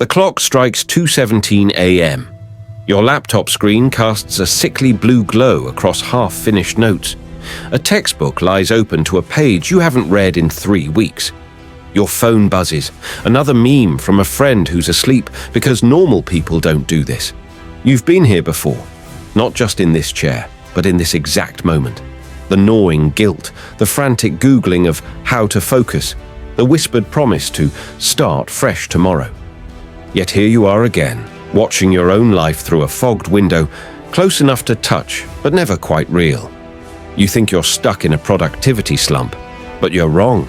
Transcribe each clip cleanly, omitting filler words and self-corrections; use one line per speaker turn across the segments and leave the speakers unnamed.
The clock strikes 2:17 a.m. Your laptop screen casts a sickly blue glow across half-finished notes. A textbook lies open to a page you haven't read in 3 weeks. Your phone buzzes, another meme from a friend who's asleep because normal people don't do this. You've been here before, not just in this chair, but in this exact moment. The gnawing guilt, the frantic Googling of how to focus, the whispered promise to start fresh tomorrow. Yet here you are again, watching your own life through a fogged window, close enough to touch, but never quite real. You think you're stuck in a productivity slump, but you're wrong.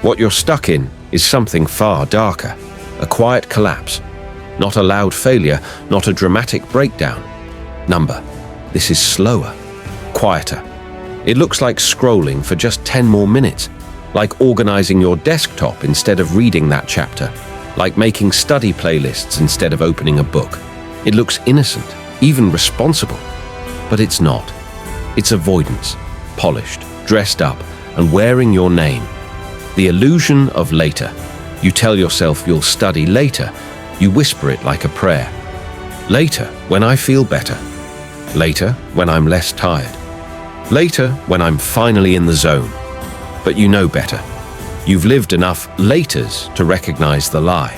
What you're stuck in is something far darker, a quiet collapse. Not a loud failure, not a dramatic breakdown. This is slower, quieter. It looks like scrolling for just 10 more minutes, like organizing your desktop instead of reading that chapter, like making study playlists instead of opening a book. It looks innocent, even responsible, but it's not. It's avoidance, polished, dressed up, and wearing your name. The illusion of later. You tell yourself you'll study later. You whisper it like a prayer. Later, when I feel better. Later, when I'm less tired. Later, when I'm finally in the zone. But you know better. You've lived enough laters to recognize the lie.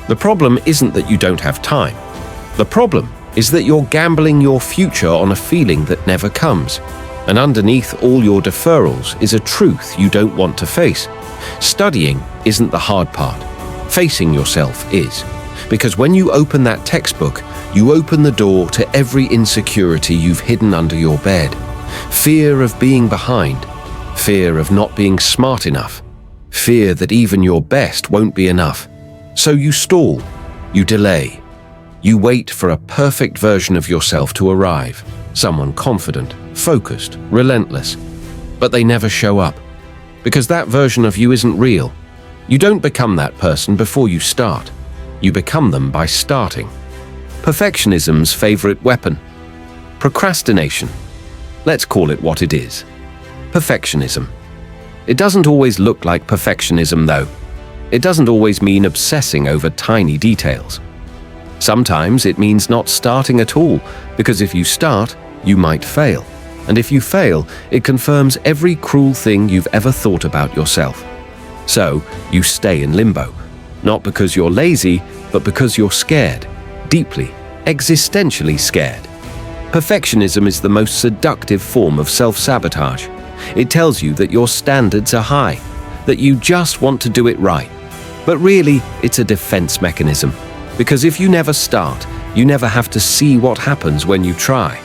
The problem isn't that you don't have time. The problem is that you're gambling your future on a feeling that never comes. And underneath all your deferrals is a truth you don't want to face. Studying isn't the hard part. Facing yourself is. Because when you open that textbook, you open the door to every insecurity you've hidden under your bed. Fear of being behind. Fear of not being smart enough. Fear that even your best won't be enough. So you stall. You delay. You wait for a perfect version of yourself to arrive. Someone confident, focused, relentless. But they never show up. Because that version of you isn't real. You don't become that person before you start. You become them by starting. Perfectionism's favorite weapon. Procrastination. Let's call it what it is. Perfectionism. It doesn't always look like perfectionism, though. It doesn't always mean obsessing over tiny details. Sometimes it means not starting at all, because if you start, you might fail. And if you fail, it confirms every cruel thing you've ever thought about yourself. So, you stay in limbo. Not because you're lazy, but because you're scared. Deeply, existentially scared. Perfectionism is the most seductive form of self-sabotage. It tells you that your standards are high, that you just want to do it right. But really, it's a defense mechanism. Because if you never start, you never have to see what happens when you try.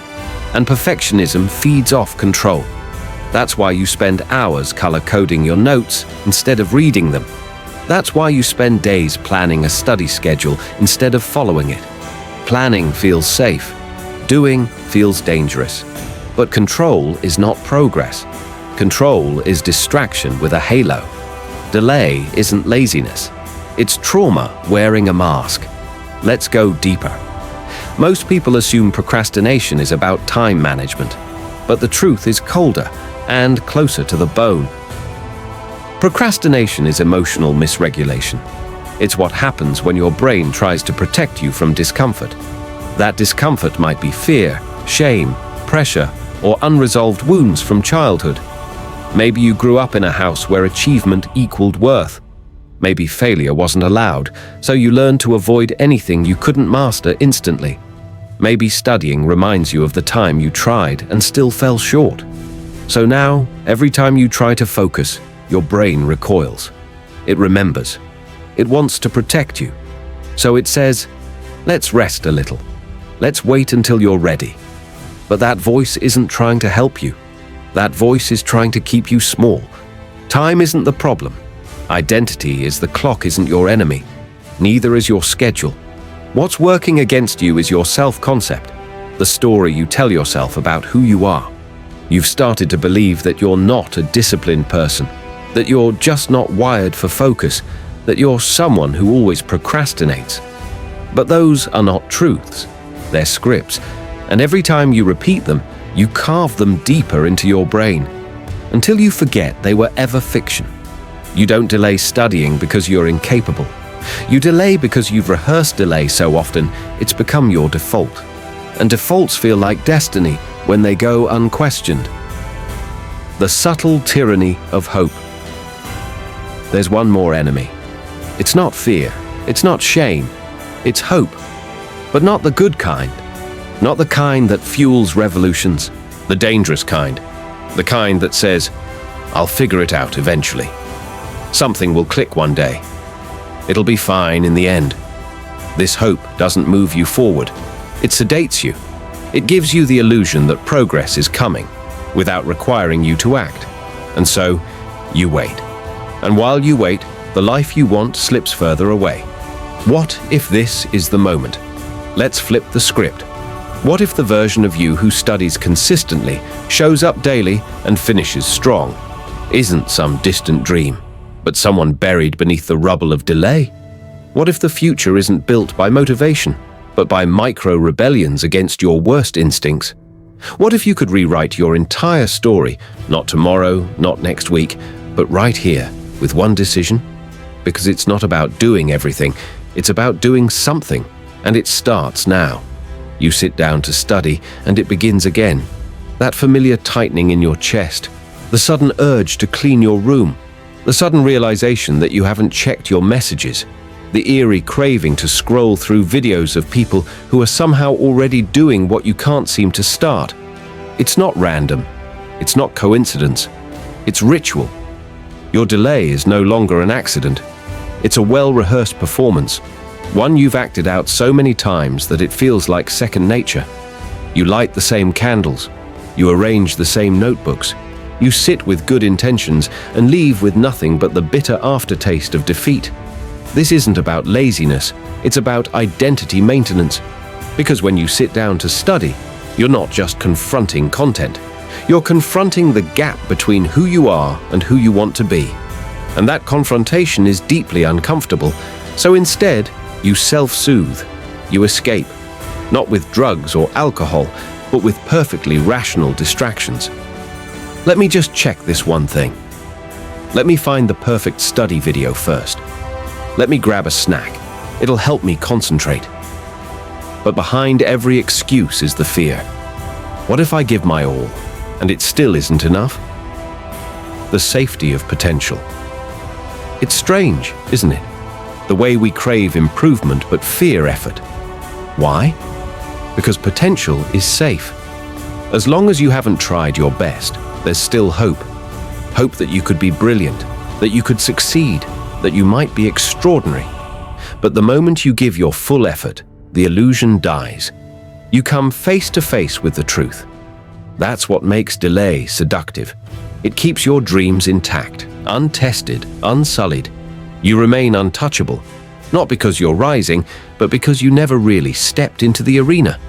And perfectionism feeds off control. That's why you spend hours color-coding your notes instead of reading them. That's why you spend days planning a study schedule instead of following it. Planning feels safe. Doing feels dangerous. But control is not progress. Control is distraction with a halo. Delay isn't laziness. It's trauma wearing a mask. Let's go deeper. Most people assume procrastination is about time management, but the truth is colder and closer to the bone. Procrastination is emotional misregulation. It's what happens when your brain tries to protect you from discomfort. That discomfort might be fear, shame, pressure, or unresolved wounds from childhood. Maybe you grew up in a house where achievement equaled worth. Maybe failure wasn't allowed, so you learned to avoid anything you couldn't master instantly. Maybe studying reminds you of the time you tried and still fell short. So now, every time you try to focus, your brain recoils. It remembers. It wants to protect you. So it says, let's rest a little. Let's wait until you're ready. But that voice isn't trying to help you. That voice is trying to keep you small. Time isn't the problem. Identity is the clock isn't your enemy. Neither is your schedule. What's working against you is your self-concept, the story you tell yourself about who you are. You've started to believe that you're not a disciplined person, that you're just not wired for focus, that you're someone who always procrastinates. But those are not truths. They're scripts, and every time you repeat them, you carve them deeper into your brain, until you forget they were ever fiction. You don't delay studying because you're incapable. You delay because you've rehearsed delay so often, it's become your default. And defaults feel like destiny when they go unquestioned. The subtle tyranny of hope. There's one more enemy. It's not fear, it's not shame, it's hope. But not the good kind. Not the kind that fuels revolutions, the dangerous kind. The kind that says, I'll figure it out eventually. Something will click one day. It'll be fine in the end. This hope doesn't move you forward. It sedates you. It gives you the illusion that progress is coming without requiring you to act. And so, you wait. And while you wait, the life you want slips further away. What if this is the moment? Let's flip the script. What if the version of you who studies consistently, shows up daily, and finishes strong isn't some distant dream, but someone buried beneath the rubble of delay? What if the future isn't built by motivation, but by micro-rebellions against your worst instincts? What if you could rewrite your entire story, not tomorrow, not next week, but right here, with one decision? Because it's not about doing everything, it's about doing something, and it starts now. You sit down to study, and it begins again. That familiar tightening in your chest, the sudden urge to clean your room, the sudden realization that you haven't checked your messages, the eerie craving to scroll through videos of people who are somehow already doing what you can't seem to start. It's not random. It's not coincidence. It's ritual. Your delay is no longer an accident. It's a well-rehearsed performance, one you've acted out so many times that it feels like second nature. You light the same candles. You arrange the same notebooks. You sit with good intentions and leave with nothing but the bitter aftertaste of defeat. This isn't about laziness, it's about identity maintenance. Because when you sit down to study, you're not just confronting content. You're confronting the gap between who you are and who you want to be. And that confrontation is deeply uncomfortable. So instead, you self-soothe. You escape. Not with drugs or alcohol, but with perfectly rational distractions. Let me just check this one thing. Let me find the perfect study video first. Let me grab a snack. It'll help me concentrate. But behind every excuse is the fear. What if I give my all, and it still isn't enough? The safety of potential. It's strange, isn't it? The way we crave improvement but fear effort. Why? Because potential is safe. As long as you haven't tried your best, there's still hope. Hope that you could be brilliant, that you could succeed, that you might be extraordinary. But the moment you give your full effort, the illusion dies. You come face to face with the truth. That's what makes delay seductive. It keeps your dreams intact, untested, unsullied. You remain untouchable, not because you're rising, but because you never really stepped into the arena.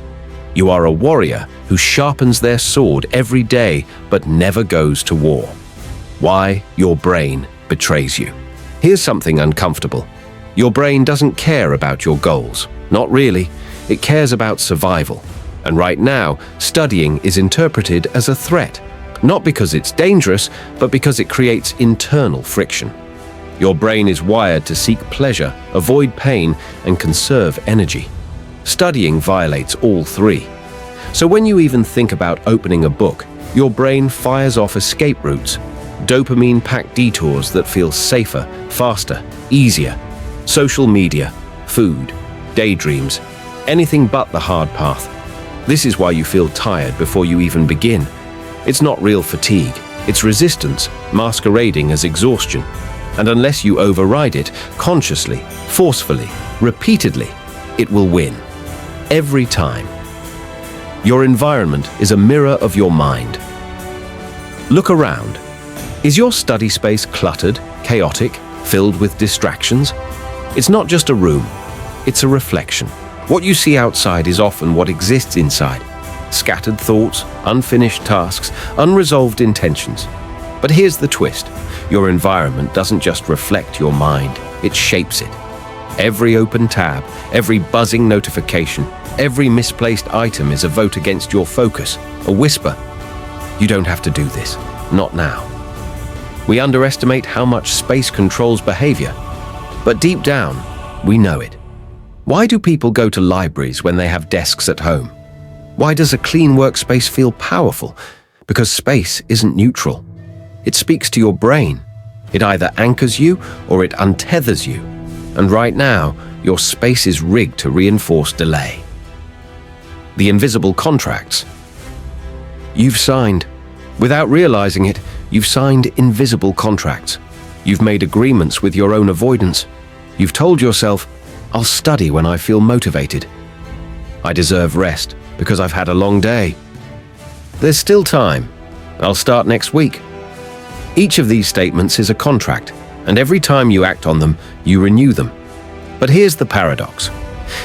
You are a warrior who sharpens their sword every day, but never goes to war. Why? Your brain betrays you. Here's something uncomfortable. Your brain doesn't care about your goals. Not really. It cares about survival. And right now, studying is interpreted as a threat, not because it's dangerous, but because it creates internal friction. Your brain is wired to seek pleasure, avoid pain, and conserve energy. Studying violates all three. So when you even think about opening a book, your brain fires off escape routes, dopamine-packed detours that feel safer, faster, easier. Social media, food, daydreams, anything but the hard path. This is why you feel tired before you even begin. It's not real fatigue, it's resistance, masquerading as exhaustion. And unless you override it, consciously, forcefully, repeatedly, it will win. Every time. Your environment is a mirror of your mind. Look around. Is your study space cluttered, chaotic, filled with distractions? It's not just a room, it's a reflection. What you see outside is often what exists inside. Scattered thoughts, unfinished tasks, unresolved intentions. But here's the twist. Your environment doesn't just reflect your mind, it shapes it. Every open tab, every buzzing notification, every misplaced item is a vote against your focus, a whisper. You don't have to do this, not now. We underestimate how much space controls behavior. But deep down, We know it. Why do people go to libraries when they have desks at home? Why does a clean workspace feel powerful? Because space isn't neutral. It speaks to your brain. It either anchors you or it untethers you. And right now, your space is rigged to reinforce delay. The invisible contracts. You've signed. Without realizing it, you've signed invisible contracts. You've made agreements with your own avoidance. You've told yourself, I'll study when I feel motivated. I deserve rest because I've had a long day. There's still time. I'll start next week. Each of these statements is a contract, and every time you act on them, you renew them. But here's the paradox.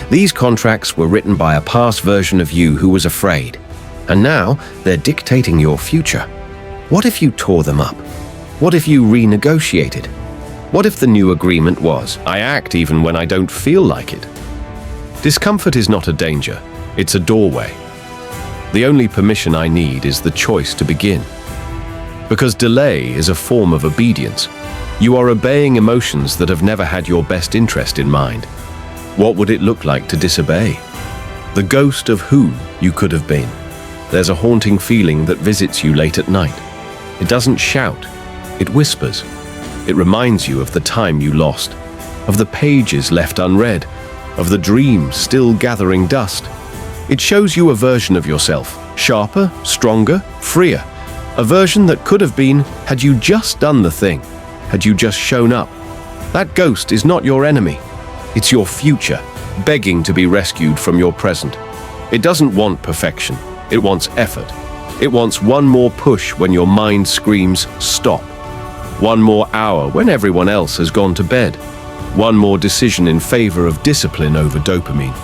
These contracts were written by a past version of you who was afraid, and now they're dictating your future. What if you tore them up? What if you renegotiated? What if the new agreement was, I act even when I don't feel like it? Discomfort is not a danger, it's a doorway. The only permission I need is the choice to begin. Because delay is a form of obedience. You are obeying emotions that have never had your best interest in mind. What would it look like to disobey? The ghost of who you could have been. There's a haunting feeling that visits you late at night. It doesn't shout, it whispers. It reminds you of the time you lost, of the pages left unread, of the dreams still gathering dust. It shows you a version of yourself, sharper, stronger, freer. A version that could have been had you just done the thing, had you just shown up. That ghost is not your enemy. It's your future, begging to be rescued from your present. It doesn't want perfection. It wants effort. It wants one more push when your mind screams, stop. One more hour when everyone else has gone to bed. One more decision in favor of discipline over dopamine.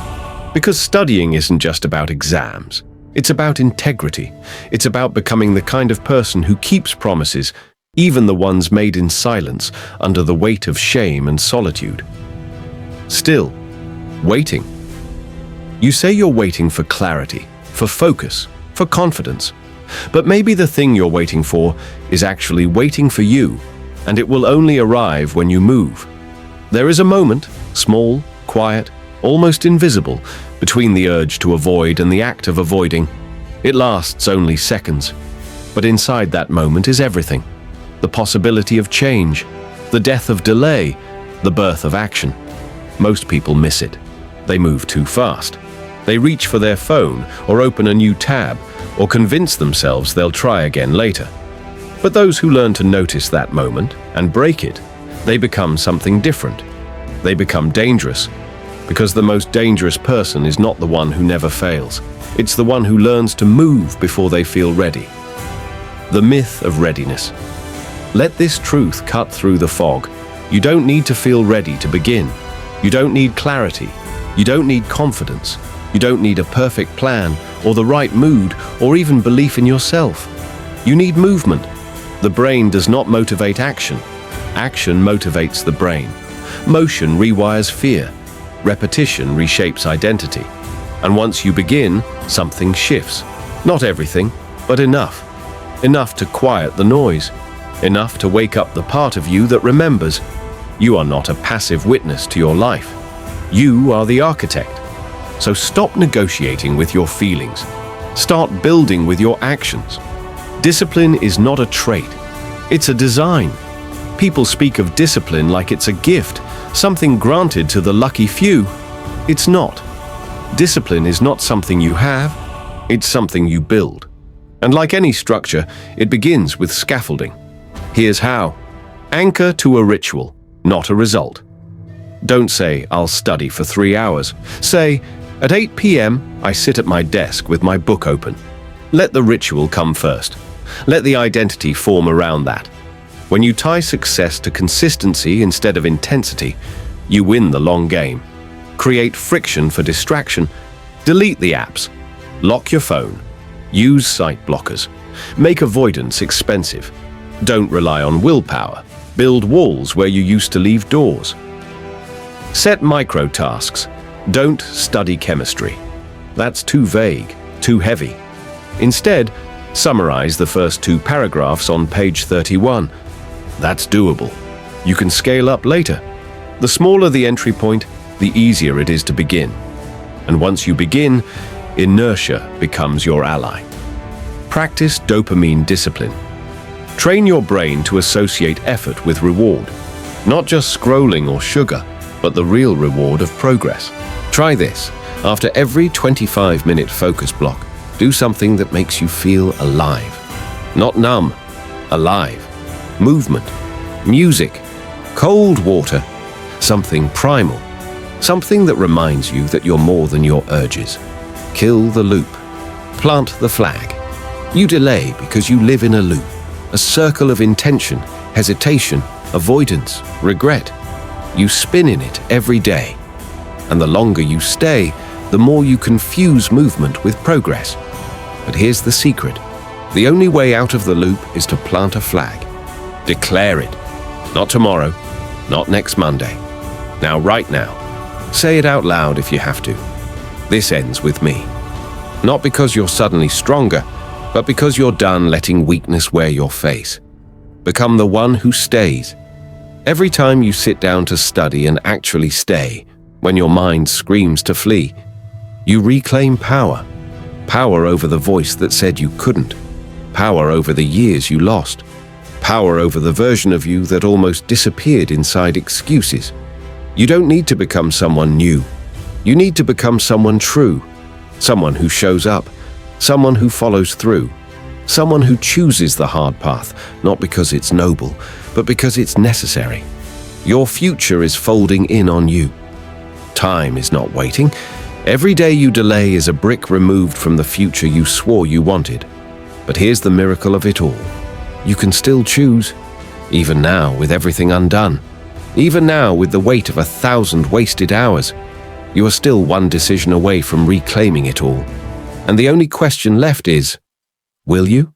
Because studying isn't just about exams. It's about integrity. It's about becoming the kind of person who keeps promises, even the ones made in silence under the weight of shame and solitude. Still, waiting. You say you're waiting for clarity, for focus, for confidence. But maybe the thing you're waiting for is actually waiting for you, and it will only arrive when you move. There is a moment, small, quiet, almost invisible, between the urge to avoid and the act of avoiding. It lasts only seconds. But inside that moment is everything. The possibility of change, the death of delay, the birth of action. Most people miss it. They move too fast. They reach for their phone or open a new tab or convince themselves they'll try again later. But those who learn to notice that moment and break it, they become something different. They become dangerous. Because the most dangerous person is not the one who never fails. It's the one who learns to move before they feel ready. The myth of readiness. Let this truth cut through the fog. You don't need to feel ready to begin. You don't need clarity. You don't need confidence. You don't need a perfect plan or the right mood or even belief in yourself. You need movement. The brain does not motivate action. Action motivates the brain. Motion rewires fear. Repetition reshapes identity. And once you begin, something shifts. Not everything, but enough. Enough to quiet the noise. Enough to wake up the part of you that remembers. You are not a passive witness to your life. You are the architect. So stop negotiating with your feelings. Start building with your actions. Discipline is not a trait. It's a design. People speak of discipline like it's a gift, something granted to the lucky few. It's not. Discipline is not something you have, it's something you build. And like any structure, it begins with scaffolding. Here's how. Anchor to a ritual, not a result. Don't say, I'll study for 3 hours. Say, at 8 p.m., I sit at my desk with my book open. Let the ritual come first. Let the identity form around that. When you tie success to consistency instead of intensity, you win the long game. Create friction for distraction. Delete the apps. Lock your phone. Use site blockers. Make avoidance expensive. Don't rely on willpower. Build walls where you used to leave doors. Set micro tasks. Don't study chemistry. That's too vague, too heavy. Instead, summarize the first 2 paragraphs on page 31. That's doable. You can scale up later. The smaller the entry point, the easier it is to begin. And once you begin, inertia becomes your ally. Practice dopamine discipline. Train your brain to associate effort with reward, not just scrolling or sugar, but the real reward of progress. Try this. After every 25-minute focus block, do something that makes you feel alive. Not numb, alive. Movement, music, cold water, something primal. Something that reminds you that you're more than your urges. Kill the loop. Plant the flag. You delay because you live in a loop, a circle of intention, hesitation, avoidance, regret. You spin in it every day. And the longer you stay, the more you confuse movement with progress. But here's the secret. The only way out of the loop is to plant a flag. Declare it. Not tomorrow, not next Monday. Now, right now. Say it out loud if you have to. This ends with me. Not because you're suddenly stronger, but because you're done letting weakness wear your face. Become the one who stays. Every time you sit down to study and actually stay, when your mind screams to flee, you reclaim power. Power over the voice that said you couldn't. Power over the years you lost. Power over the version of you that almost disappeared inside excuses. You don't need to become someone new. You need to become someone true. Someone who shows up. Someone who follows through. Someone who chooses the hard path, not because it's noble, but because it's necessary. Your future is folding in on you. Time is not waiting. Every day you delay is a brick removed from the future you swore you wanted. But here's the miracle of it all. You can still choose, even now with everything undone. Even now, with the weight of 1,000 wasted hours, you are still one decision away from reclaiming it all. And the only question left is, will you?